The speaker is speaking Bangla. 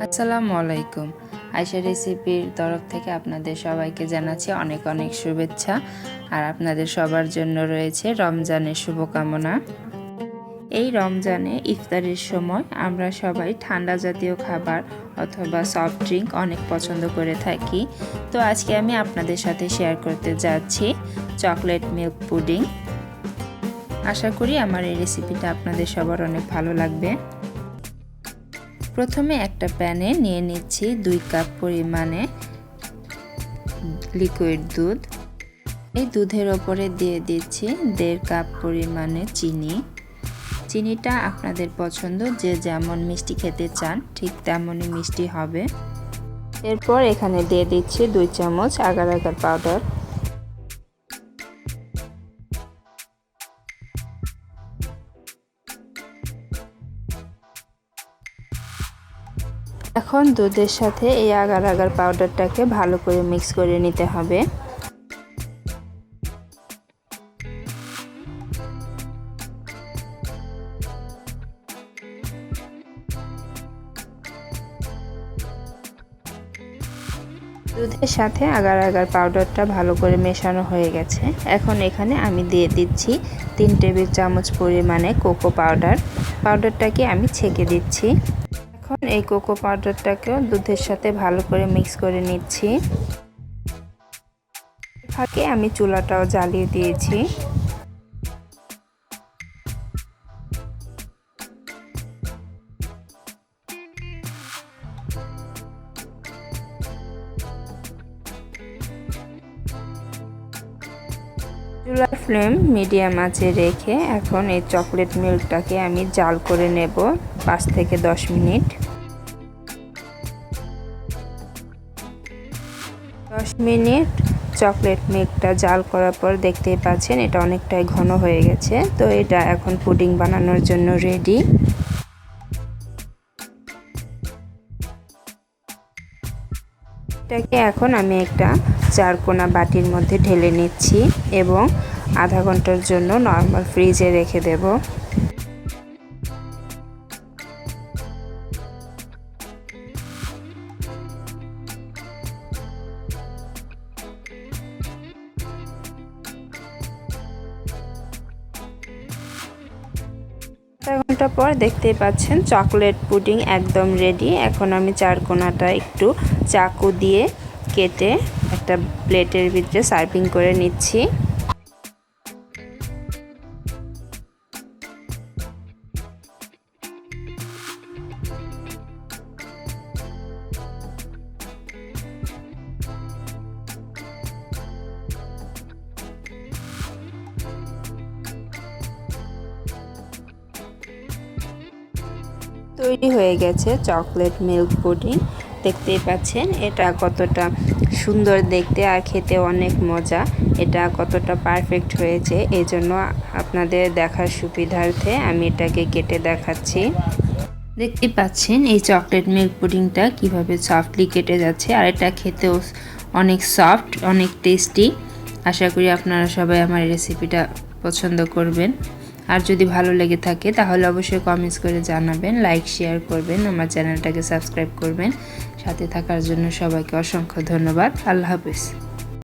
আসসালামু আলাইকুম। আয়শা রেসিপির তরফ থেকে আপনাদের সবাইকে জানাচ্ছি অনেক অনেক শুভেচ্ছা। আর আপনাদের সবার জন্য রয়েছে রমজানের শুভকামনা। এই রমজানে ইফতারের সময় আমরা সবাই ঠান্ডা জাতীয় খাবার অথবা সফট ড্রিঙ্ক অনেক পছন্দ করে থাকি। তো আজকে আমি আপনাদের সাথে শেয়ার করতে যাচ্ছি চকলেট মিল্ক পুডিং। আশা করি আমার এই রেসিপিটা আপনাদের সবার অনেক ভালো লাগবে। প্রথমে একটা প্যানে নিয়ে নিচ্ছি 2 কাপ পরিমাণে লিকুইড দুধ। এই দুধের ওপরে দিয়ে দিচ্ছি 1.5 কাপ পরিমাণে চিনি। চিনিটা আপনাদের পছন্দ, যে যেমন মিষ্টি খেতে চান ঠিক তেমনই মিষ্টি হবে। এরপর এখানে দিয়ে দিচ্ছি 2 চামচ আগার আগার পাউডার। এখন দুধের সাথে এই আগার আগার পাউডারটাকে ভালো করে মিক্স করে নিতে হবে। দুধের সাথে আগার আগার পাউডারটা ভালো করে মেশানো হয়ে গেছে। এখন এখানে আমি দিয়ে দিচ্ছি 3 টেবিল চামচ পরিমাণে কোকো পাউডার। পাউডারটাকে আমি ছেঁকে দিচ্ছি। এখন এই কোকো পাউডারটাকেও দুধের সাথে ভালো করে মিক্স করে নিচ্ছি। ফাঁকে আমি চুলাটাও জ্বালিয়ে দিয়েছি। চুলার ফ্লেম মিডিয়াম আঁচে রেখে এখন এই চকলেট মিল্কটাকে আমি জাল করে নেব 5 থেকে 10 মিনিট। 10 মিনিট চকলেট মিল্কটা জাল করার পর দেখতেই পাচ্ছেন এটা অনেকটাই ঘন হয়ে গেছে। তো এটা এখন পুডিং বানানোর জন্য রেডি। এটাকে এখন আমি একটা 4 কোনা বাটির মধ্যে ঢেলে নিচ্ছি এবং আধা ঘন্টার জন্য নরমাল ফ্রিজে রেখে দেব। আধা ঘন্টা পর দেখতেই পাচ্ছেন চকলেট পুডিং একদম রেডি। এখন আমি 4 কোনাটা একটু চাকু দিয়ে কেটে একটা প্লেটের ভিতরে সার্ভিং করে নিচ্ছি। তৈরি হয়ে গেছে চকলেট মিল্ক পুডিং। দেখতেই পাচ্ছেন এটা কতটা সুন্দর দেখতে আর খেতে অনেক মজা। এটা কতটা পারফেক্ট হয়েছে এই জন্য আপনাদের দেখার সুবিধার্থে আমি এটাকে কেটে দেখাচ্ছি। দেখতে পাচ্ছেন এই চকলেট মিল্ক পুডিংটা কিভাবে সফটলি কেটে যাচ্ছে, আর এটা খেতেও অনেক সফট, অনেক টেস্টি। আশা করি আপনারা সবাই আমার রেসিপিটা পছন্দ করবেন। আর যদি ভালো লেগে থাকে তাহলে অবশ্যই কমেন্টস করে জানাবেন, লাইক শেয়ার করবেন, আমার চ্যানেলটাকে সাবস্ক্রাইব করবেন। সাথে থাকার জন্য সবাইকে অসংখ্য ধন্যবাদ। আল্লাহ হাফেজ।